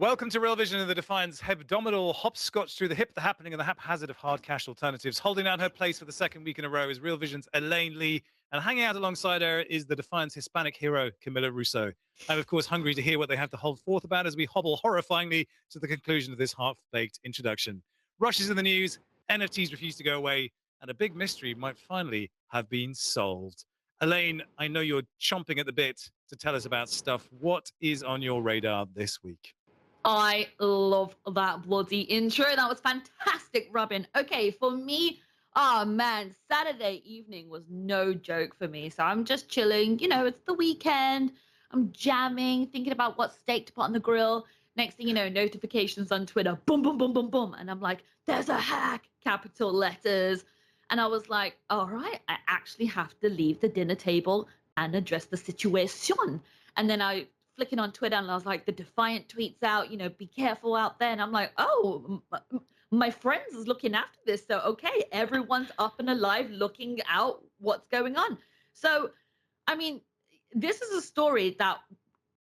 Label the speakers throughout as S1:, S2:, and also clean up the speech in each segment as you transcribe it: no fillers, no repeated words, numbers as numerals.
S1: Welcome to Real Vision of the Defiant's hebdomadal hopscotch through the hip, the happening, and the haphazard of hard cash alternatives. Holding down her place for the second week in a row is Real Vision's Elaine Lee, and hanging out alongside her is the Defiant's Hispanic hero, Camila Russo. I'm, of course, hungry to hear what they have to hold forth about as we hobble horrifyingly to the conclusion of this half-baked introduction. Rushes in the news, NFTs refuse to go away, and a big mystery might finally have been solved. Elaine, I know you're chomping at the bit to tell us about stuff. What is on your radar this week?
S2: I love that bloody intro. That was fantastic, Robin. Okay, for me, oh man, Saturday evening was no joke for me. So I'm just chilling. It's the weekend. I'm jamming, thinking about what steak to put on the grill. Next thing you know, notifications on Twitter, boom, boom, boom, boom, boom. And I'm like, there's a hack, capital letters. And I was like, all right, I actually have to leave the dinner table and address the situation. And then I flicking on Twitter and I was like, the Defiant tweets out, be careful out there. And I'm like, oh, my friends is looking after this. So, okay, everyone's up and alive looking out what's going on. So, I mean, this is a story that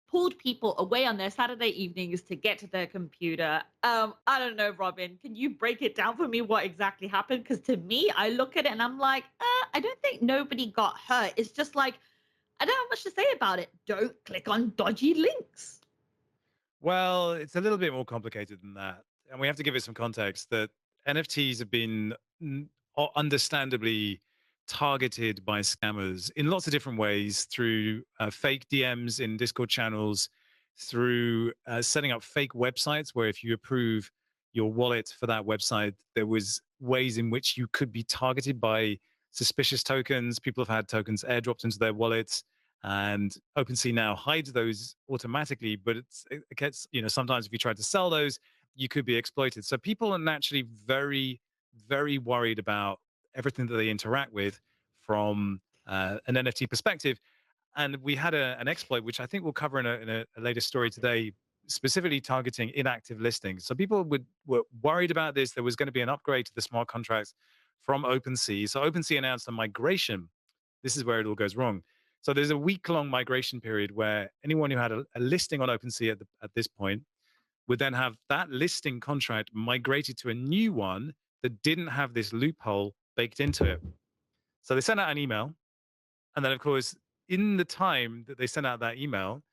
S2: pulled people away on their Saturday evenings to get to their computer. I don't know, Robin, can you break it down for me what exactly happened? Because to me, I look at it and I'm like, I don't think nobody got hurt. It's just like, I don't have much to say about it. Don't click on dodgy links.
S1: Well, it's a little bit more complicated than that. And we have to give it some context that NFTs have been understandably targeted by scammers in lots of different ways through fake DMs in Discord channels, through setting up fake websites where if you approve your wallet for that website, there was ways in which you could be targeted by suspicious tokens. People have had tokens airdropped into their wallets, and OpenSea now hides those automatically, but it gets, sometimes if you try to sell those, you could be exploited. So people are naturally very, very worried about everything that they interact with from an NFT perspective. And we had an exploit, which I think we'll cover in a later story today, specifically targeting inactive listings. So people were worried about this. There was going to be an upgrade to the smart contracts from OpenSea. So OpenSea announced a migration. This is where it all goes wrong. So there's a week-long migration period where anyone who had a listing on OpenSea at this point would then have that listing contract migrated to a new one that didn't have this loophole baked into it. So they sent out an email, and then of course, in the time that they sent out that email,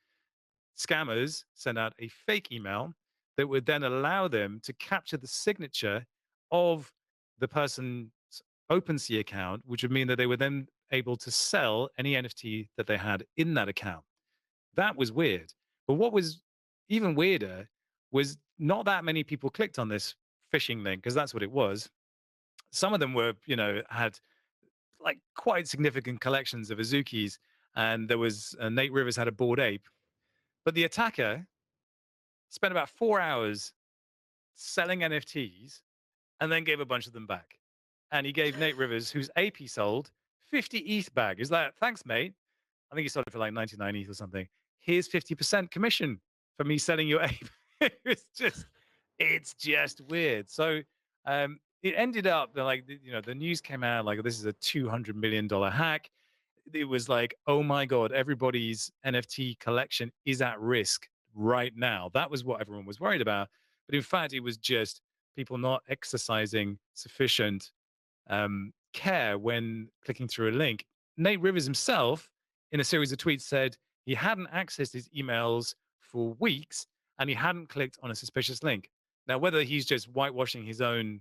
S1: scammers sent out a fake email that would then allow them to capture the signature of the person's OpenSea account, which would mean that they were then able to sell any NFT that they had in that account. That was weird. But what was even weirder was not that many people clicked on this phishing link, because that's what it was. Some of them were, had like quite significant collections of Azukis, and there was Nate Rivers had a bored ape. But the attacker spent about 4 hours selling NFTs and then gave a bunch of them back. And he gave Nate Rivers, whose ape he sold, 50 ETH back. Is that, thanks, mate. I think he sold it for like 99 ETH or something. Here's 50% commission for me selling your ape. It's just weird. So it ended up that, like, the news came out like, this is a $200 million hack. It was like, oh my God, everybody's NFT collection is at risk right now. That was what everyone was worried about. But in fact, it was just people not exercising sufficient care when clicking through a link. Nate Rivers himself, in a series of tweets, said he hadn't accessed his emails for weeks and he hadn't clicked on a suspicious link. Now, whether he's just whitewashing his own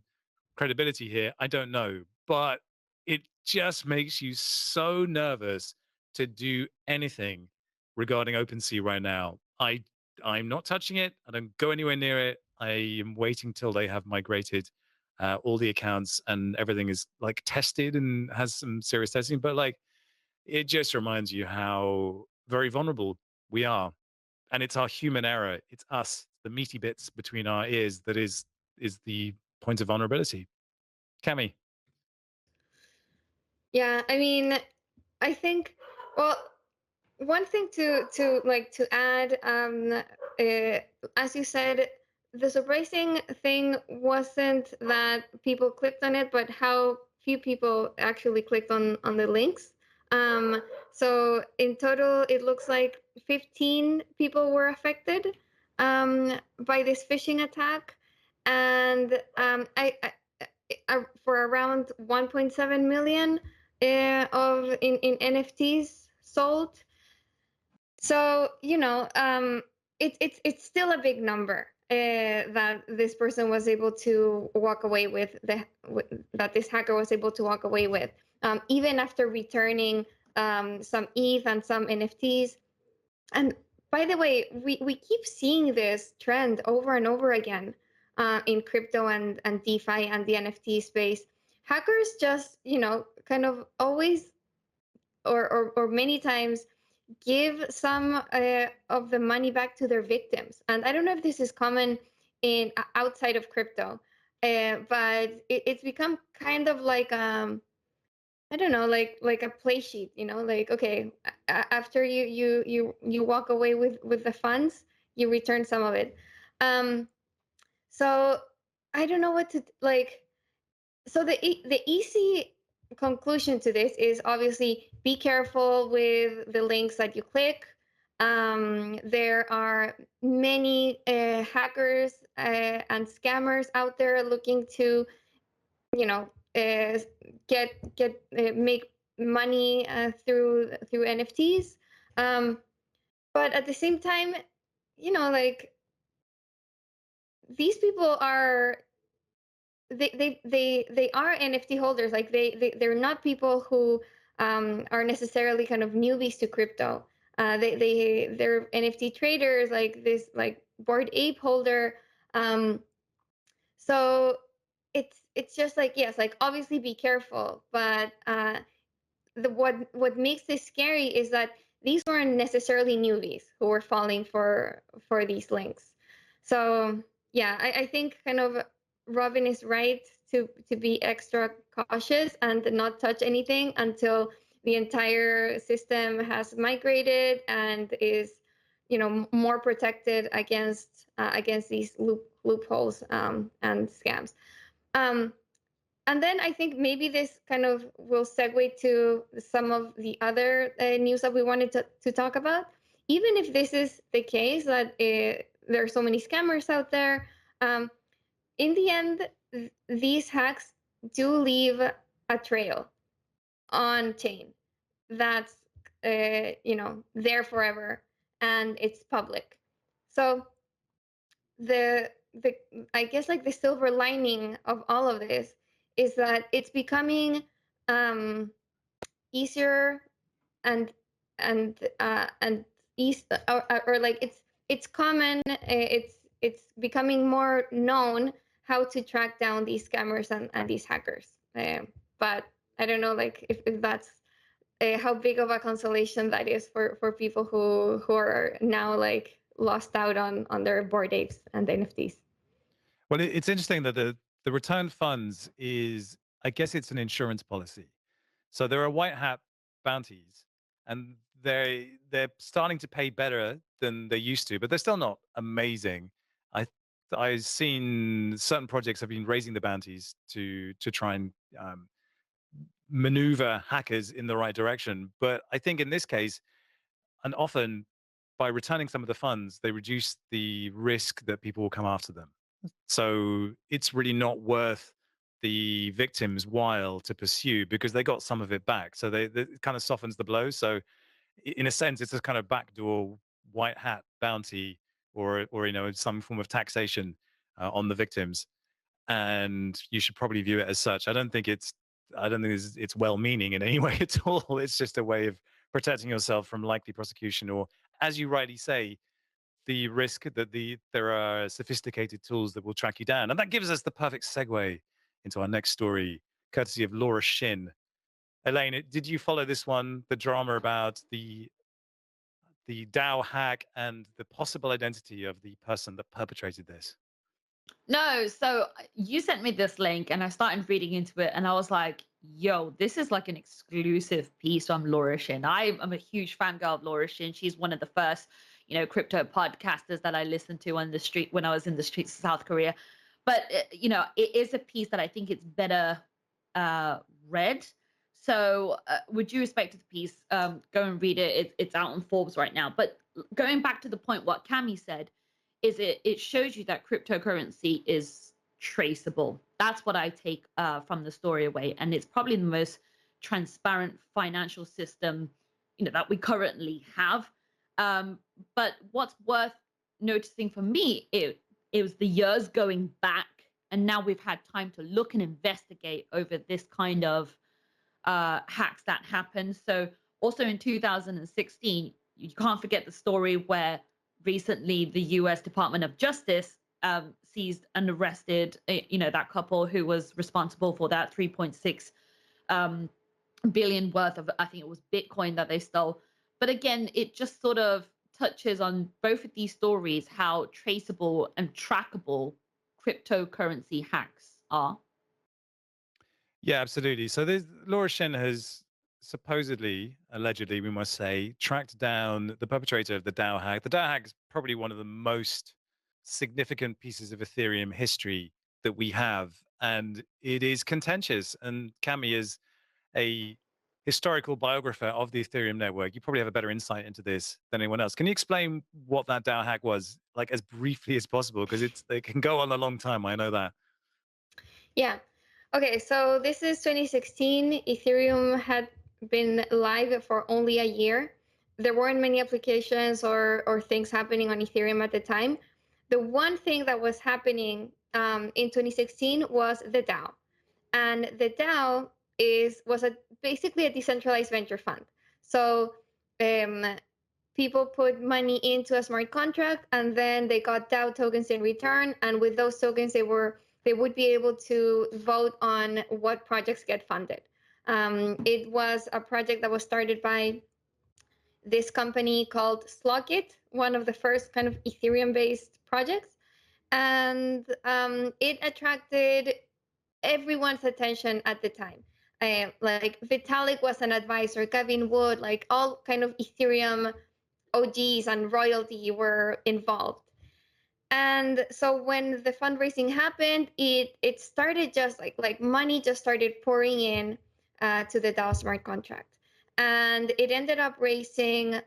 S1: credibility here, I don't know. But it just makes you so nervous to do anything regarding OpenSea right now. I'm not touching it. I don't go anywhere near it. I am waiting till they have migrated all the accounts and everything is like tested and has some serious testing. But like, it just reminds you how very vulnerable we are, and it's our human error. It's us, the meaty bits between our ears, that is the point of vulnerability. Cami.
S3: Yeah, I mean, I think, well, one thing to add, as you said, the surprising thing wasn't that people clicked on it, but how few people actually clicked on the links. So in total, it looks like 15 people were affected. by this phishing attack, and for around 1.7 million of in NFTs sold. So it's still a big number that this person was able to walk away with, that this hacker was able to walk away with, even after returning some ETH and some NFTs. And by the way, we keep seeing this trend over and over again in crypto and DeFi and the NFT space. Hackers just, kind of always or many times give some of the money back to their victims. And I don't know if this is common in outside of crypto, but it's become kind of like I don't know, like a play sheet, like, okay, after you walk away with the funds, you return some of it. So I don't know what to like. So the easy conclusion to this is obviously be careful with the links that you click. There are many hackers and scammers out there looking to, make money through NFTs. But at the same time, like, these people are they are NFT holders. Like they're not people who are necessarily kind of newbies to crypto. They're NFT traders, like this, like Bored Ape holder. So it's just like, yes, like obviously be careful, but what makes this scary is that these weren't necessarily newbies who were falling for these links. So yeah, I think kind of Robin is right to be extra cautious and not touch anything until the entire system has migrated and is, more protected against these loopholes and scams. And then I think maybe this kind of will segue to some of the other news that we wanted to talk about. Even if this is the case, that there are so many scammers out there, in the end, these hacks do leave a trail on chain that's there forever, and it's public. So the I guess, like, the silver lining of all of this is that it's becoming easier and and easy, or like it's common. It's becoming more known how to track down these scammers and these hackers. But I don't know, like, if that's how big of a consolation that is for people who are now, like, lost out on their Bored Apes and NFTs.
S1: Well, it's interesting that the return funds is, I guess it's an insurance policy. So there are white hat bounties, and they're starting to pay better than they used to, but they're still not amazing. I I've seen certain projects have been raising the bounties to try and maneuver hackers in the right direction. But I think in this case, and often by returning some of the funds, they reduce the risk that people will come after them. So it's really not worth the victim's while to pursue because they got some of it back. So it kind of softens the blow. So in a sense, it's a kind of backdoor white hat bounty, or some form of taxation on the victims, and you should probably view it as such. I don't think it's well-meaning in any way at all. It's just a way of protecting yourself from likely prosecution, or, as you rightly say, the risk that there are sophisticated tools that will track you down. And that gives us the perfect segue into our next story, courtesy of Laura Shin. Elaine, did you follow this one, the drama about the DAO hack and the possible identity of the person that perpetrated this?
S2: No, so you sent me this link and I started reading into it and I was like, yo, this is like an exclusive piece from Laura Shin. I'm a huge fangirl of Laura Shin. She's one of the first, crypto podcasters that I listened to on the street when I was in the streets of South Korea. But, it is a piece that I think it's better read. So with due respect to the piece, go and read it. It's out on Forbes right now. But going back to the point, what Cami said, is it shows you that cryptocurrency is traceable. That's what I take from the story away, and it's probably the most transparent financial system, that we currently have. But what's worth noticing for me, it was the years going back, and now we've had time to look and investigate over this kind of hacks that happened. So also in 2016, you can't forget the story where recently the U.S. Department of Justice seized and arrested, that couple who was responsible for that 3.6 billion worth of, I think it was Bitcoin that they stole. But again, it just sort of touches on both of these stories, how traceable and trackable cryptocurrency hacks are.
S1: Yeah, absolutely. So there's Laura Shin has supposedly, allegedly, we must say, tracked down the perpetrator of the DAO hack. The DAO hack is probably one of the most significant pieces of Ethereum history that we have, and it is contentious. And Cami is a historical biographer of the Ethereum network. You probably have a better insight into this than anyone else. Can you explain what that DAO hack was, like as briefly as possible? Because it can go on a long time. I know that.
S3: Yeah. Okay, so this is 2016. Ethereum had been live for only a year. There weren't many applications or things happening on Ethereum at the time. The one thing that was happening in 2016 was the DAO. And the DAO was basically a decentralized venture fund. So um, people put money into a smart contract, and then they got DAO tokens in return. And with those tokens, they would be able to vote on what projects get funded. It was a project that was started by this company called Slockit, one of the first kind of Ethereum-based projects, and it attracted everyone's attention at the time. Like Vitalik was an advisor, Gavin Wood, like all kind of Ethereum OGs and royalty were involved. And so when the fundraising happened, it started just like money just started pouring in to the DAO smart contract, and it ended up raising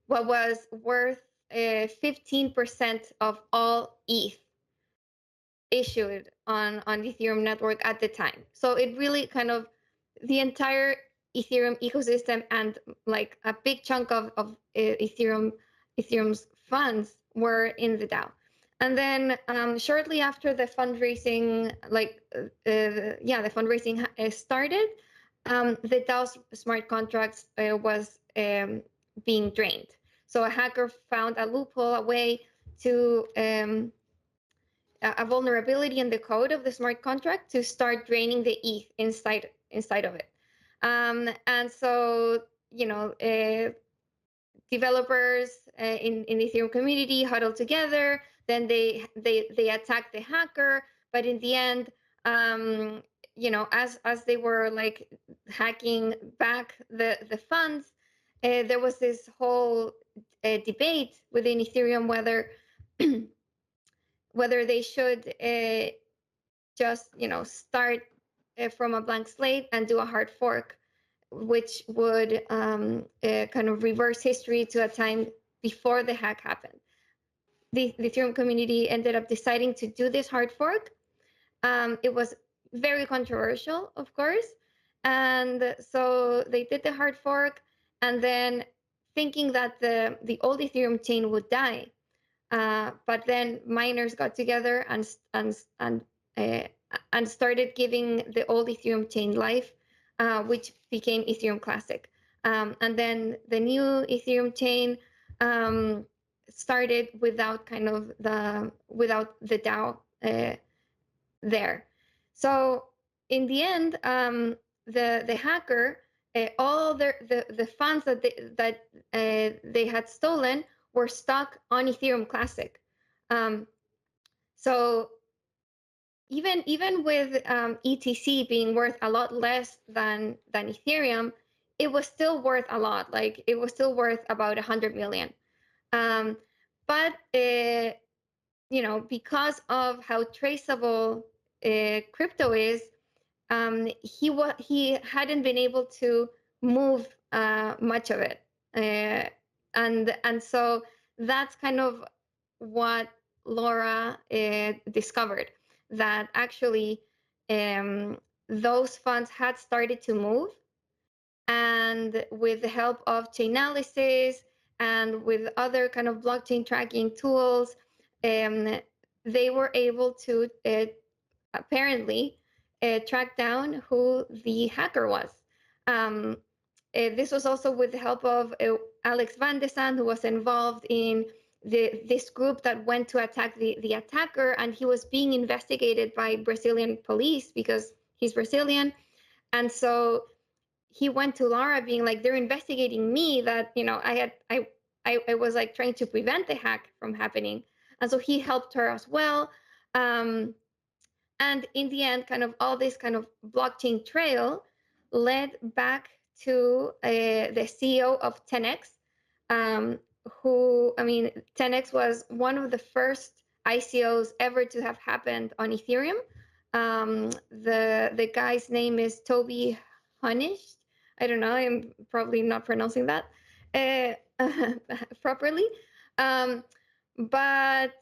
S3: what was worth 15% of all ETH issued on the Ethereum network at the time. So it really kind of the entire Ethereum ecosystem and like a big chunk of Ethereum's funds were in the DAO. And then shortly after the fundraising, the fundraising started, the DAO smart contracts was being drained. So a hacker found a loophole, a way to a vulnerability in the code of the smart contract to start draining the ETH inside of it. And so, developers in the Ethereum community huddled together. Then they attacked the hacker, but in the end, as they were like hacking back the funds, there was this whole debate within Ethereum whether they should just start from a blank slate and do a hard fork, which would kind of reverse history to a time before the hack happened. The Ethereum community ended up deciding to do this hard fork. It was very controversial, of course, and so they did the hard fork, and then thinking that the old Ethereum chain would die. But then miners got together and started giving the old Ethereum chain life, which became Ethereum Classic. And then the new Ethereum chain started without the DAO there. So in the end, the hacker, all the funds that they had stolen were stuck on Ethereum Classic. So even with ETC being worth a lot less than Ethereum, it was still worth a lot. Like it was still worth about 100 million. But because of how traceable crypto is, he hadn't been able to move much of it, and so that's kind of what Laura discovered, that actually um, those funds had started to move, and with the help of Chainalysis and with other kind of blockchain tracking tools, um, they were able to apparently track down who the hacker was. Um, this was also with the help of Alex Van de Sand, who was involved in this group that went to attack the attacker, and he was being investigated by Brazilian police because he's Brazilian. And so he went to Laura being like, they're investigating me, that, I was like trying to prevent the hack from happening. And so he helped her as well. Um, and in the end, kind of all this kind of blockchain trail led back to the CEO of 10x, who, I mean, 10x was one of the first ICOs ever to have happened on Ethereum. The guy's name is Toby Hunish. I don't know. I'm probably not pronouncing that properly. Um, but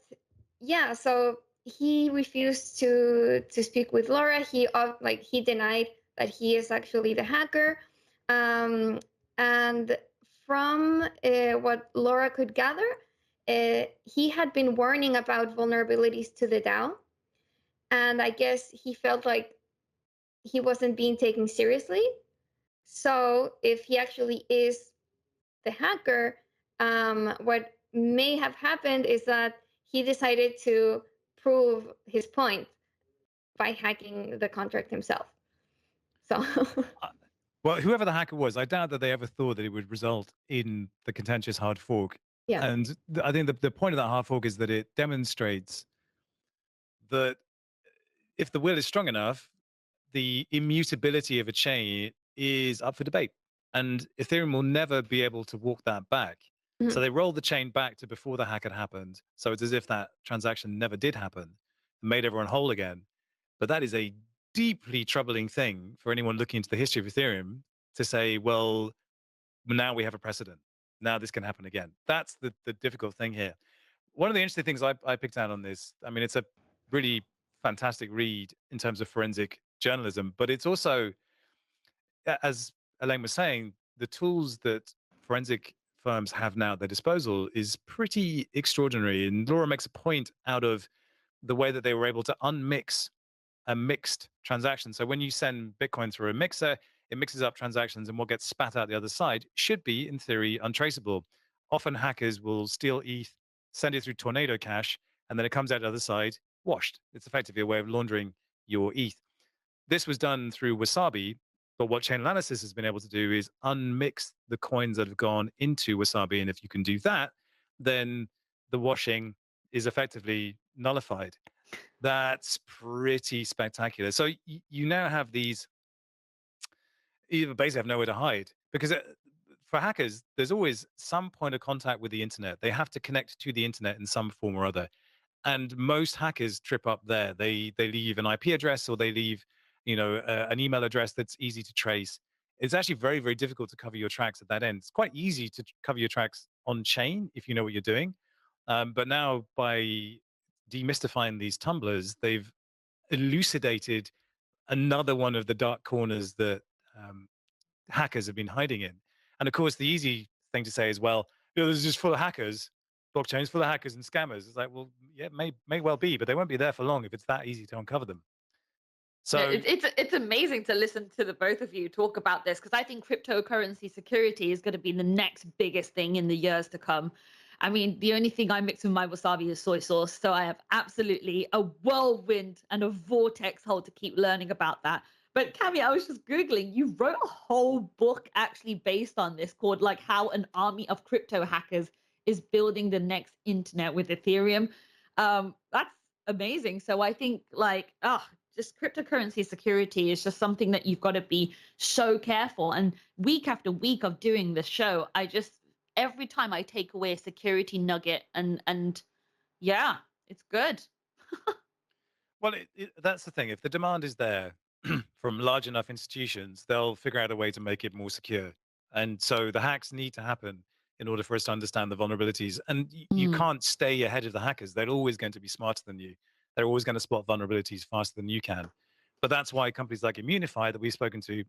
S3: yeah, so he refused to speak with Laura. He denied that he is actually the hacker, um, and from what Laura could gather, he had been warning about vulnerabilities to the DAO, and I guess he felt like he wasn't being taken seriously. So if he actually is the hacker, what may have happened is that he decided to prove his point by hacking the contract himself. So
S1: Well, whoever the hacker was, I doubt that they ever thought that it would result in the contentious hard fork.
S3: yeah.
S1: And I think the point of that hard fork is that it demonstrates that if the will is strong enough, the immutability of a chain is up for debate. And Ethereum will never be able to walk that back. So
S3: Mhm.
S1: they rolled the chain back to before the hack had happened. So it's as if that transaction never did happen, made everyone whole again. But that is a deeply troubling thing for anyone looking into the history of Ethereum to say, well, now we have a precedent. Now this can happen again. That's the difficult thing here. One of the interesting things I picked out on this, I mean, it's a really fantastic read in terms of forensic journalism, but it's also, as Elaine was saying, the tools that forensic firms have now at their disposal is pretty extraordinary. And Laura makes a point out of the way that they were able to unmix a mixed transaction. So when you send Bitcoin through a mixer, it mixes up transactions, and what gets spat out the other side should be, in theory, untraceable. Often hackers will steal ETH, send it through Tornado Cash, and then it comes out the other side washed. It's effectively a way of laundering your ETH. This was done through Wasabi, but what chain analysis has been able to do is unmix the coins that have gone into Wasabi. And if you can do that, then the washing is effectively nullified. That's pretty spectacular. So you now have these, you basically have nowhere to hide because for hackers, there's always some point of contact with the internet. They have to connect to the internet in some form or other. And most hackers trip up there. They leave an IP address, or they leave, an email address that's easy to trace. It's actually very, very difficult to cover your tracks at that end. It's quite easy to cover your tracks on chain if you know what you're doing. But now by demystifying these tumblers, they've elucidated another one of the dark corners that um, hackers have been hiding in. And of course, the easy thing to say is, well, this is just full of hackers. Blockchain's full of hackers and scammers. It's like, well, yeah, may well be, but they won't be there for long if it's that easy to uncover them.
S2: No,
S1: So,
S2: it's amazing to listen to the both of you talk about this, because I think cryptocurrency security is going to be the next biggest thing in the years to come. I mean, the only thing I mix with my wasabi is soy sauce, so I have absolutely a whirlwind and a vortex hole to keep learning about that. But Cami, I was just googling. You wrote a whole book actually based on this, called like "How an Army of Crypto Hackers is Building the Next Internet with Ethereum." That's amazing. So I think just cryptocurrency security is just something that you've got to be so careful. And week after week of doing this show, every time I take away a security nugget, and yeah, it's good.
S1: well, that's the thing. If the demand is there from large enough institutions, they'll figure out a way to make it more secure. And so the hacks need to happen in order for us to understand the vulnerabilities. And you can't stay ahead of the hackers. They're always going to be smarter than you. They're always going to spot vulnerabilities faster than you can. But that's why companies like Immunify that we've spoken to,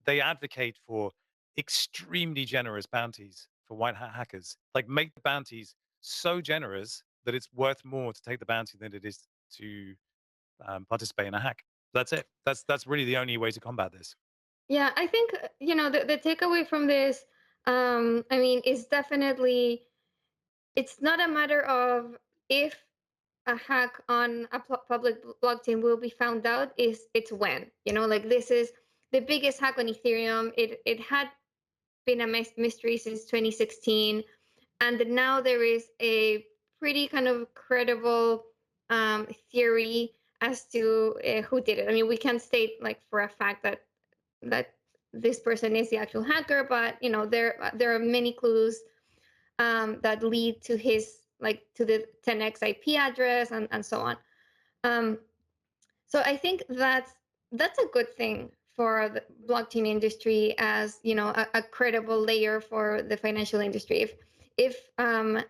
S1: they advocate for extremely generous bounties for white hat hackers. Like make the bounties so generous that it's worth more to take the bounty than it is to participate in a hack. That's it. That's really the only way to combat this.
S3: Yeah, I think the takeaway from this, I mean, is definitely it's not a matter of if a hack on a public blockchain will be found out, is it's when. Like this is the biggest hack on Ethereum. It had been a mystery since 2016, and now there is a pretty kind of credible theory as to who did it. I mean, we can't state like for a fact that this person is the actual hacker, but there are many clues that lead to his to the 10x IP address and so on. So I think that's a good thing for the blockchain industry, as a credible layer for the financial industry. If the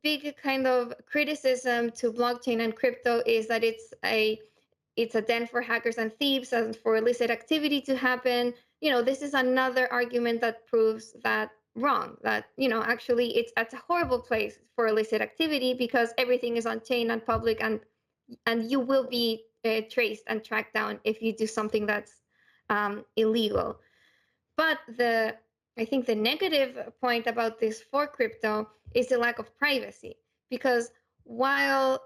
S3: big kind of criticism to blockchain and crypto is that it's a den for hackers and thieves and for illicit activity to happen, this is another argument that proves that wrong, that actually it's a horrible place for illicit activity, because everything is on chain and public, and you will be traced and tracked down if you do something that's illegal. But I think the negative point about this for crypto is the lack of privacy, because while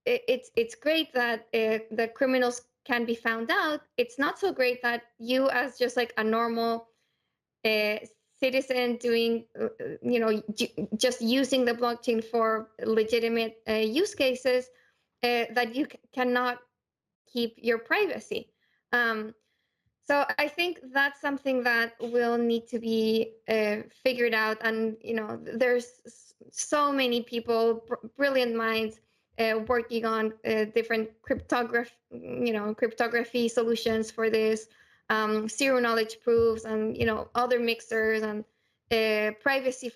S3: it's great that the criminals can be found out, it's not so great that you, as just like a normal citizen doing just using the blockchain for legitimate use cases, that you cannot keep your privacy. So I think that's something that will need to be figured out. And there's so many people, brilliant minds, working on different cryptography solutions for this, zero knowledge proofs, and other mixers and privacy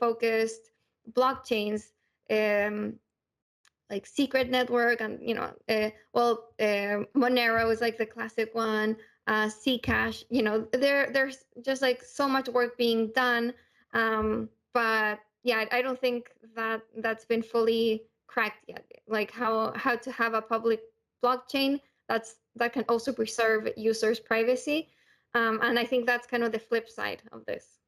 S3: focused blockchains, like secret network, and Monero is like the classic one. Zcash, there's just like so much work being done, but yeah, I don't think that that's been fully cracked yet. Like how to have a public blockchain that can also preserve users' privacy, and I think that's kind of the flip side of this.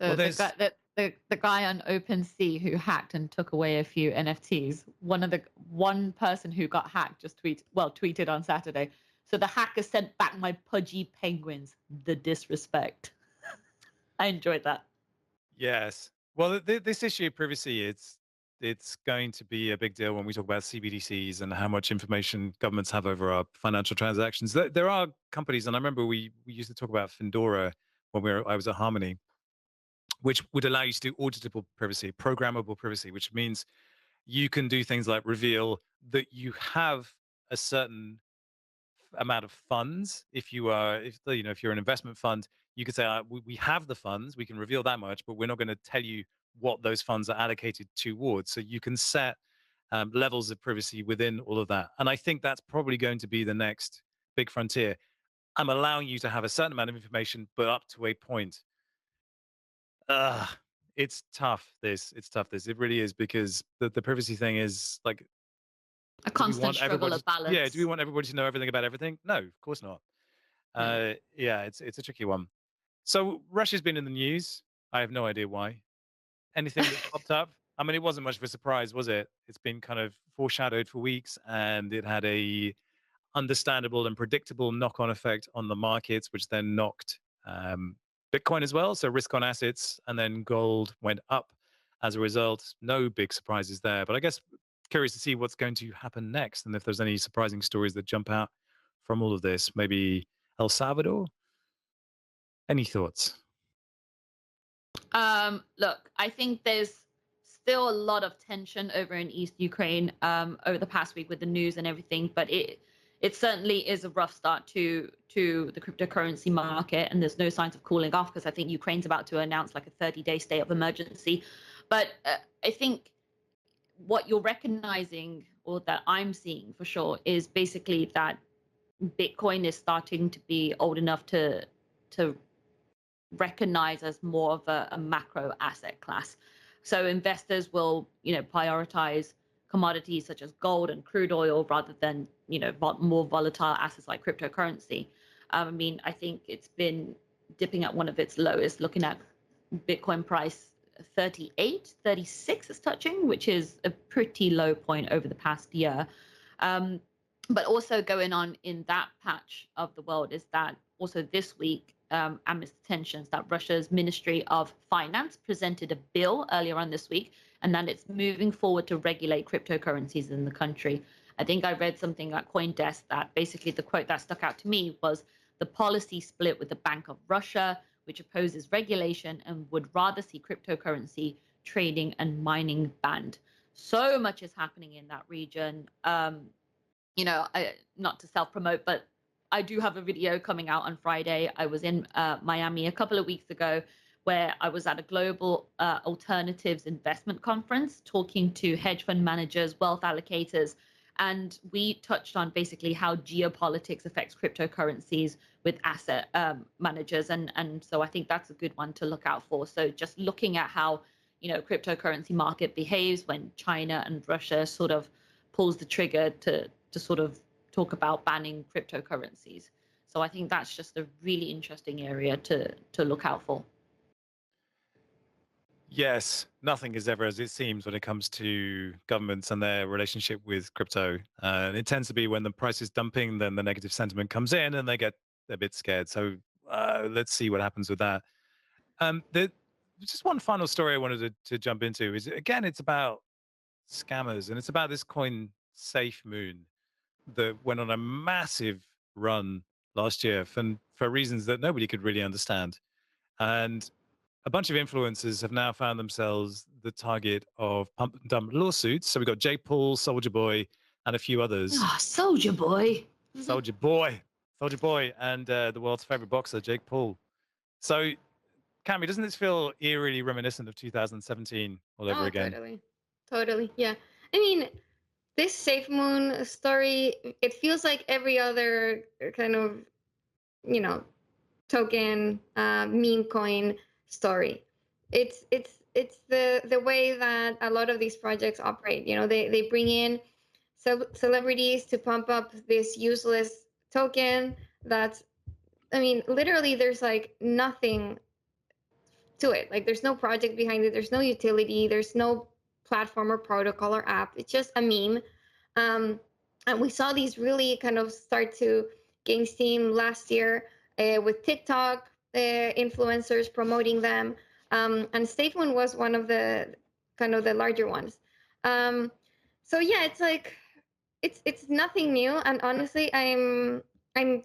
S2: So
S1: Well,
S2: the
S1: there's
S2: guy the guy on OpenSea who hacked and took away a few NFTs. One person who got hacked just tweeted on Saturday. So the hacker sent back my pudgy penguins. The disrespect. I enjoyed that.
S1: Yes. Well, this issue of privacy, it's going to be a big deal when we talk about CBDCs and how much information governments have over our financial transactions. There are companies, and I remember we used to talk about Findora when I was at Harmony, which would allow you to do auditable privacy, programmable privacy, which means you can do things like reveal that you have a certain amount of funds. If you're an investment fund, you could say we have the funds, we can reveal that much, but we're not going to tell you what those funds are allocated towards. So you can set levels of privacy within all of that. And I think that's probably going to be the next big frontier. I'm allowing you to have a certain amount of information, but up to a point. It's tough. It's tough. It really is, because the privacy thing is like,
S2: A
S1: do we
S2: constant
S1: want
S2: struggle
S1: everybody?
S2: of balance.
S1: Yeah, do we want everybody to know everything about everything? No, of course not.
S2: No.
S1: Yeah, it's a tricky one. So Russia's been in the news. I have no idea why. Anything that's popped up? I mean, it wasn't much of a surprise, was it? It's been kind of foreshadowed for weeks, and it had a understandable and predictable knock-on effect on the markets, which then knocked Bitcoin as well. So risk on assets, and then gold went up as a result. No big surprises there, but I guess curious to see what's going to happen next, and if there's any surprising stories that jump out from all of this. Maybe El Salvador. Any thoughts?
S2: Look, I think there's still a lot of tension over in East Ukraine over the past week with the news and everything, but it it certainly is a rough start to the cryptocurrency market, and there's no signs of cooling off because I think Ukraine's about to announce like a 30-day state of emergency. But I think what you're recognizing, or that I'm seeing for sure, is basically that Bitcoin is starting to be old enough to recognize as more of a macro asset class. So investors will, prioritize commodities such as gold and crude oil rather than, more volatile assets like cryptocurrency. I mean, I think it's been dipping at one of its lowest, looking at Bitcoin price 38, 36 is touching, which is a pretty low point over the past year. But also going on in that patch of the world is that also this week, amidst tensions, that Russia's Ministry of Finance presented a bill earlier on this week, and that it's moving forward to regulate cryptocurrencies in the country. I think I read something at CoinDesk that basically the quote that stuck out to me was, the policy split with the Bank of Russia, which opposes regulation and would rather see cryptocurrency trading and mining banned. So much is happening in that region. Not to self-promote, but I do have a video coming out on Friday. I was in Miami a couple of weeks ago where I was at a global alternatives investment conference talking to hedge fund managers, wealth allocators, and we touched on basically how geopolitics affects cryptocurrencies with asset managers. And so I think that's a good one to look out for. So just looking at how, cryptocurrency market behaves when China and Russia sort of pulls the trigger to sort of talk about banning cryptocurrencies. So I think that's just a really interesting area to look out for.
S1: Yes, nothing is ever as it seems when it comes to governments and their relationship with crypto. And it tends to be when the price is dumping, then the negative sentiment comes in and they get a bit scared. So let's see what happens with that. Just one final story I wanted to jump into is, again, it's about scammers, and it's about this coin Safe Moon that went on a massive run last year for reasons that nobody could really understand. And a bunch of influencers have now found themselves the target of pump and dump lawsuits. So we've got Jake Paul, Soldier Boy, and a few others.
S2: Oh, Soldier Boy.
S1: Soldier Boy, and the world's favorite boxer, Jake Paul. So, Cami, doesn't this feel eerily reminiscent of 2017 all over again?
S3: Totally. Yeah. I mean, this Safe Moon story, it feels like every other kind of, token, meme coin story. It's the way that a lot of these projects operate. They bring in celebrities to pump up this useless token that's, I mean, literally there's like nothing to it. Like there's no project behind it, there's no utility, there's no platform or protocol or app. It's just a meme. And we saw these really kind of start to gain steam last year with TikTok influencers promoting them. And SafeMoon was one of the kind of the larger ones. So yeah, it's like it's nothing new. And honestly, I'm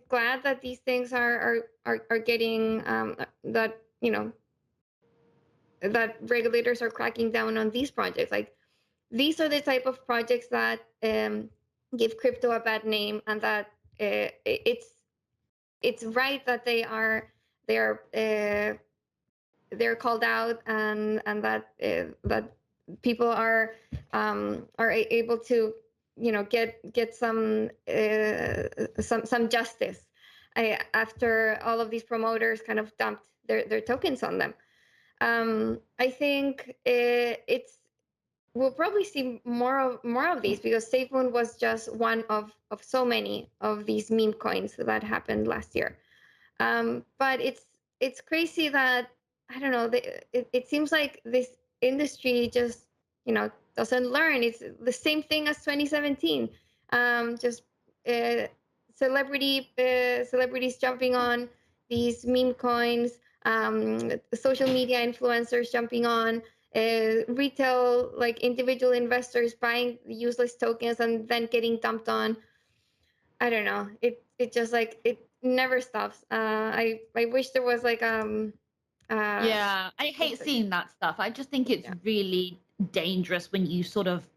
S3: glad that these things are getting that that regulators are cracking down on these projects. Like these are the type of projects that give crypto a bad name, and that it's right that they're called out, and that that people are able to get some justice after all of these promoters kind of dumped their tokens on them. I think we'll probably see more of these, because SafeMoon was just one of so many of these meme coins that happened last year. But it's crazy that, I don't know, it seems like this industry just doesn't learn. It's the same thing as 2017. Just celebrities jumping on these meme coins, social media influencers jumping on, retail, like individual investors buying useless tokens and then getting dumped on. I don't know. It just like it never stops. I wish there was like
S2: Yeah, I hate seeing that stuff. I just think it's really dangerous when you sort of,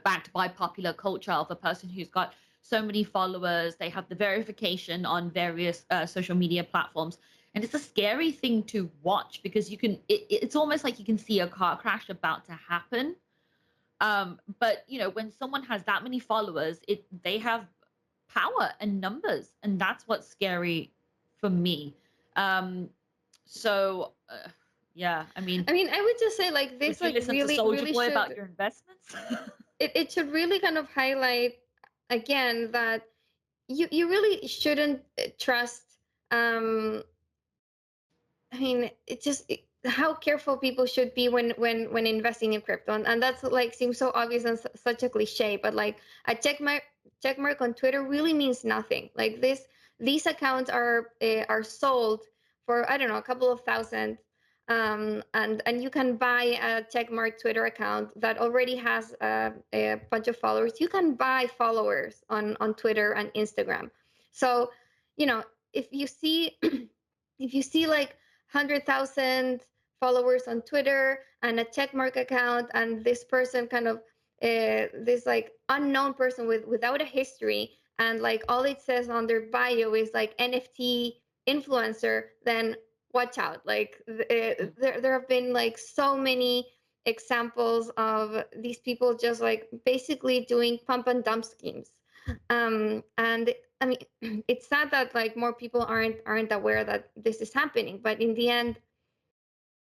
S2: backed by popular culture, of a person who's got so many followers. They have the verification on various social media platforms, and it's a scary thing to watch because it's almost like you can see a car crash about to happen. But when someone has that many followers, they have power and numbers, and that's what's scary for me. Um, so yeah,
S3: I mean, I would just say like
S2: would
S3: this
S2: you
S3: like
S2: listen to Soldier
S3: really
S2: Boy about
S3: should
S2: your investments?
S3: it should really kind of highlight again that you really shouldn't trust um I mean, how careful people should be when investing in crypto, and that's like seems so obvious and such a cliche, but like a check mark on Twitter really means nothing. Like these accounts are sold for, I don't know, a couple of thousand, and you can buy a checkmark Twitter account that already has a bunch of followers. You can buy followers on Twitter and Instagram. So, if you see if you see like 100,000 followers on Twitter and a checkmark account, and this person kind of this like unknown person without a history, and like all it says on their bio is like NFT influencer, then watch out. Like there have been like so many examples of these people just like basically doing pump and dump schemes. And I mean, it's sad that like more people aren't aware that this is happening, but in the end,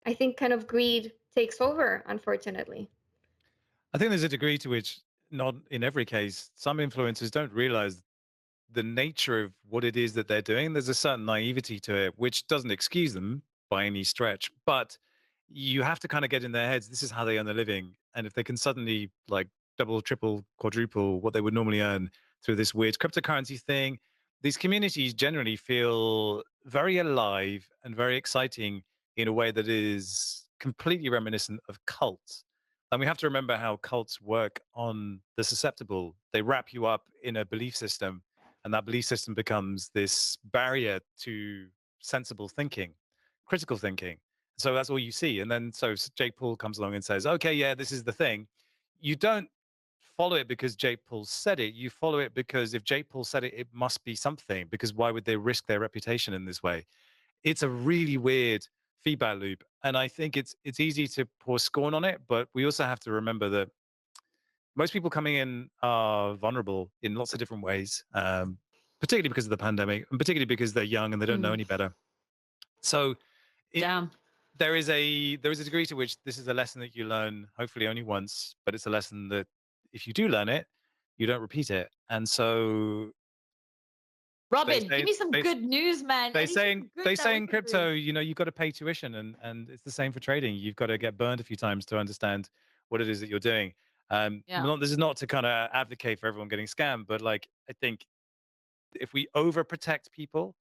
S3: I think kind of greed takes over, unfortunately.
S1: I think there's a degree to which, not in every case, some influencers don't realize the nature of what it is that they're doing. There's a certain naivety to it, which doesn't excuse them by any stretch, but you have to kind of get in their heads. This is how they earn a living. And if they can suddenly like double, triple, quadruple what they would normally earn through this weird cryptocurrency thing, these communities generally feel very alive and very exciting in a way that is completely reminiscent of cults. And we have to remember how cults work on the susceptible. They wrap you up in a belief system, and that belief system becomes this barrier to sensible thinking, critical thinking. So that's all you see. And then Jake Paul comes along and says, okay, yeah, this is the thing. You don't follow it because Jake Paul said it. You follow it because if Jake Paul said it, it must be something, because why would they risk their reputation in this way? It's a really weird feedback loop. And I think it's easy to pour scorn on it, but we also have to remember that most people coming in are vulnerable in lots of different ways, particularly because of the pandemic, and particularly because they're young and they don't know
S2: Mm,
S1: any better. So it,
S2: damn.
S1: there is a degree to which this is a lesson that you learn, hopefully only once, but it's a lesson that if you do learn it, you don't repeat it. And so they
S2: Robin, give
S1: say
S2: me some
S1: they
S2: good news, man. Anything good
S1: they
S2: that
S1: say
S2: we
S1: in
S2: can do.
S1: crypto, you've got to pay tuition, and it's the same for trading. You've got to get burned a few times to understand what it is that you're doing.
S2: Yeah.
S1: This is not to kind of advocate for everyone getting scammed, but like I think if we overprotect people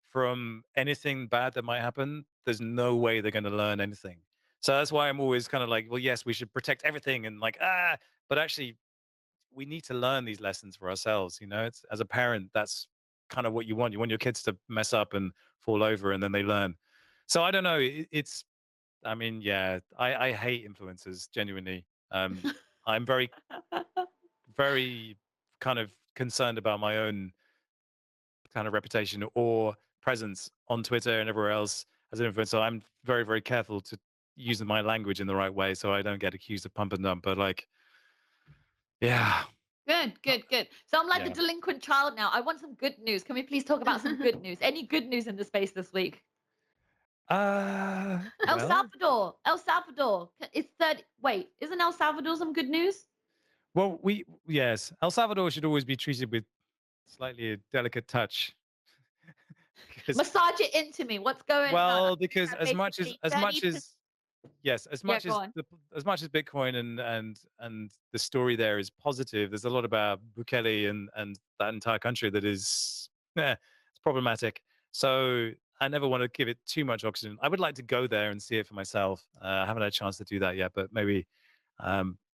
S1: from anything bad that might happen, there's no way they're going to learn anything. So that's why I'm always kind of like, well, yes, we should protect everything, and like but actually we need to learn these lessons for ourselves. It's, as a parent, that's kind of what you want. You want your kids to mess up and fall over, and then they learn. So I don't know. It's, I mean, yeah, I hate influencers genuinely. I'm very, very kind of concerned about my own kind of reputation or presence on Twitter and everywhere else as an influencer. I'm very, very careful to use my language in the right way so I don't get accused of pump and dump. But like, yeah,
S2: Good, good, good. So I'm like the
S1: yeah.
S2: delinquent child now. I want some good news. Can we please talk about some good news? Any good news in the space this week? El
S1: Well,
S2: Salvador. El Salvador. It's third. Wait, isn't El Salvador some good news?
S1: well, yes, El Salvador should always be treated with slightly a delicate touch, because,
S2: Massage it into me. What's going on? I'm
S1: well,
S2: hearing
S1: because
S2: that
S1: as much as
S2: basically 30%.
S1: yes,
S2: Yeah, go on.
S1: as much as Bitcoin and the story there is positive, there's a lot about Bukele and that entire country that is, it's problematic. So I never want to give it too much oxygen. I would like to go there and see it for myself. I haven't had a chance to do that yet, but maybe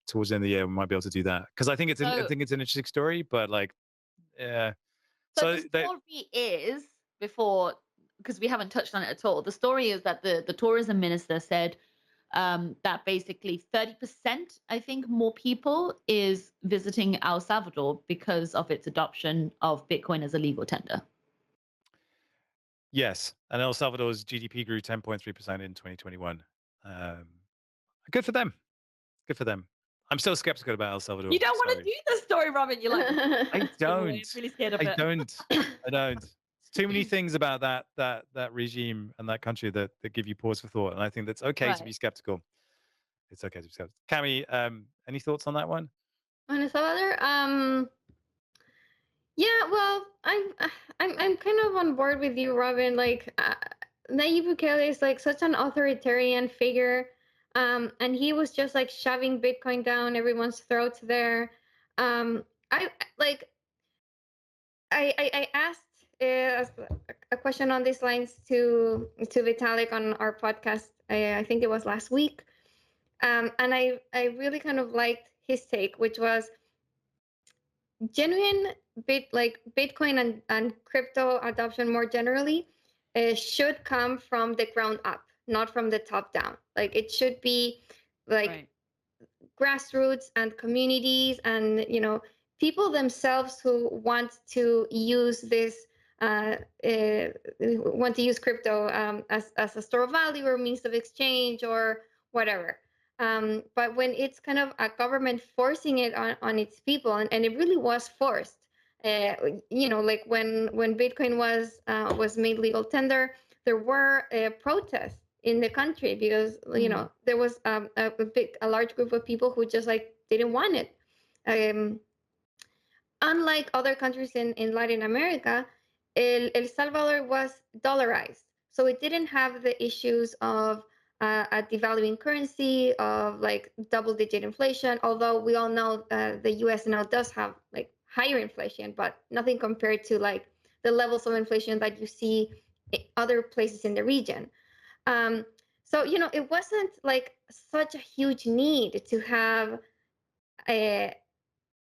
S1: towards the end of the year we might be able to do that, because I
S2: So,
S1: think it's an interesting story. But like, yeah,
S2: so the
S1: so they,
S2: story is before, because we haven't touched on it at all. The story is that the tourism minister said that basically 30%, I think, more people is visiting El Salvador because of its adoption of Bitcoin as a legal tender.
S1: Yes, and El Salvador's GDP grew 10.3% in 2021. Um, good for them. Good for them. I'm still skeptical about El Salvador.
S2: You don't want to
S1: Sorry.
S2: do the story, Robin. You're like,
S1: I don't.
S2: I'm really scared of
S1: I
S2: it.
S1: don't. I don't. Too many things about that regime and that country that give you pause for thought, and I think that's okay to be
S2: Right.
S1: skeptical. It's okay to be skeptical. Cami, any thoughts on that one?
S3: On El Salvador, yeah, well, I'm kind of on board with you, Robin. Like, Nayib Bukele is like such an authoritarian figure, and he was just like shoving Bitcoin down everyone's throats there. I like I asked a question on these lines to Vitalik on our podcast. I think it was last week, and I really kind of liked his take, which was genuine Bitcoin and crypto adoption more generally should come from the ground up, not from the top down. Like it should be like
S2: Right.
S3: grassroots and communities and people themselves who want to use this want to use crypto as a store of value or means of exchange or whatever. But when it's kind of a government forcing it on its people, and it really was forced, like when Bitcoin was made legal tender, there were protests in the country because there was a large group of people who just like didn't want it. Um, Unlike other countries in Latin America, El Salvador was dollarized, so it didn't have the issues of a devaluing currency, of like double-digit inflation. Although we all know the U.S. now does have like higher inflation, but nothing compared to like the levels of inflation that you see in other places in the region. Um, so it wasn't like such a huge need to have a,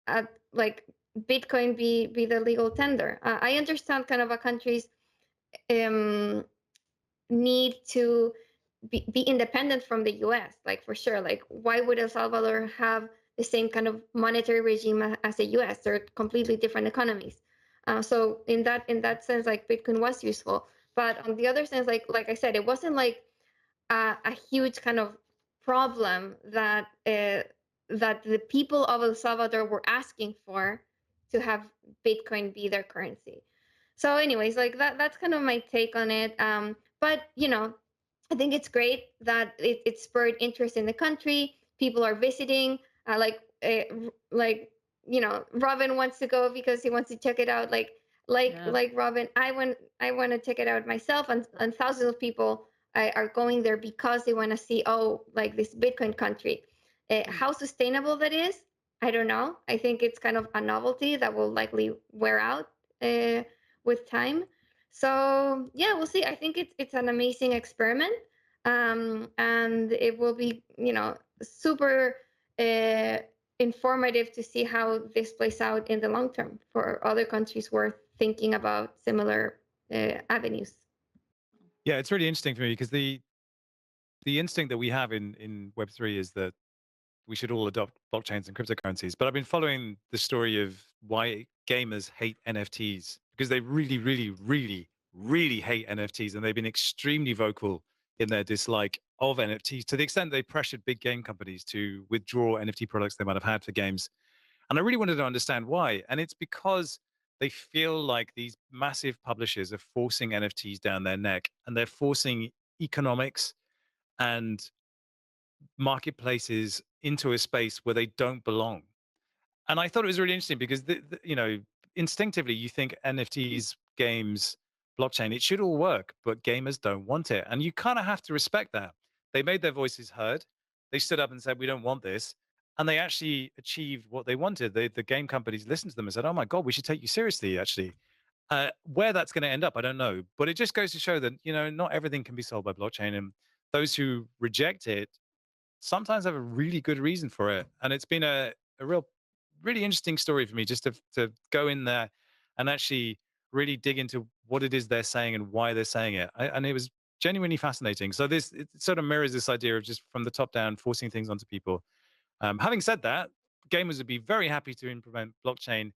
S3: a like Bitcoin be the legal tender. I understand kind of a country's um, need to be independent from the U.S. Like for sure, like why would El Salvador have the same kind of monetary regime as the U.S.? They're completely different economies. So in that sense, like Bitcoin was useful. But on the other sense, like I said, it wasn't like a huge kind of problem that the people of El Salvador were asking for to have Bitcoin be their currency. So, anyways, like that's kind of my take on it. But I think it's great that it spurred interest in the country. People are visiting. Like Robin wants to go because he wants to check it out. Like Robin, I want to check it out myself, and thousands of people are going there because they want to see, oh, like this Bitcoin country. How sustainable that is, I don't know. I think it's kind of a novelty that will likely wear out with time. So yeah, we'll see. I think it's an amazing experiment, and it will be super informative to see how this plays out in the long term for other countries who are thinking about similar avenues.
S1: Yeah, it's really interesting for me because the instinct that we have in Web3 is that we should all adopt blockchains and cryptocurrencies. But I've been following the story of why gamers hate NFTs because they really, really, really, really hate NFTs, and they've been extremely vocal in their dislike of NFTs to the extent they pressured big game companies to withdraw NFT products they might have had for games. And I really wanted to understand why. And it's because they feel like these massive publishers are forcing NFTs down their neck, and they're forcing economics and marketplaces into a space where they don't belong. And I thought it was really interesting because instinctively you think NFTs, games, blockchain, it should all work, but gamers don't want it. And you kind of have to respect that. They made their voices heard. They stood up and said, we don't want this. And they actually achieved what they wanted. The game companies listened to them and said, oh my God, we should take you seriously, actually. Where that's going to end up, I don't know. But it just goes to show that, not everything can be solved by blockchain. And those who reject it sometimes have a really good reason for it. And it's been a really interesting story for me just to go in there and actually really dig into what it is they're saying and why they're saying it. And it was genuinely fascinating. So this it sort of mirrors this idea of just from the top down forcing things onto people. Having said that, gamers would be very happy to implement blockchain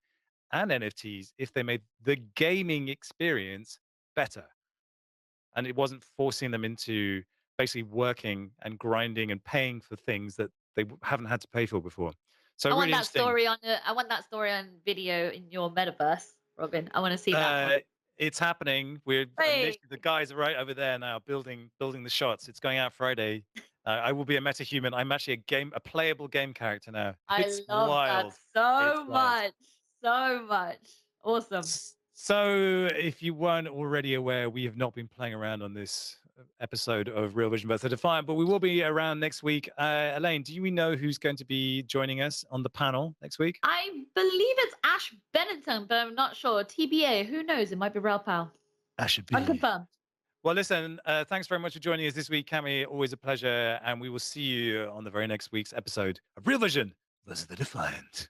S1: and NFTs if they made the gaming experience better and it wasn't forcing them into basically working and grinding and paying for things that they haven't had to pay for before. So
S2: I want
S1: really
S2: that
S1: interesting.
S2: story on I want that story on video in your metaverse, Robin. I want to see that one.
S1: Uh, it's happening. We're
S2: Hey,
S1: literally the guys are right over there now, building the shots. It's going out Friday. I will be a metahuman. I'm actually a playable game character now.
S2: I
S1: It's
S2: love that
S1: wild. It's
S2: so
S1: wild.
S2: much. So much. Awesome.
S1: So, if you weren't already aware, we have not been playing around on this episode of Real Vision versus Defiant, but we will be around next week. Elaine, do you know who's going to be joining us on the panel next week?
S2: I believe it's Ash Benetton, but I'm not sure. TBA, who knows? It might be Rail Pal.
S1: That should be.
S2: Unconfirmed.
S1: Well, listen, thanks very much for joining us this week, Cami. Always a pleasure. And we will see you on the very next week's episode of Real Vision versus the Defiant.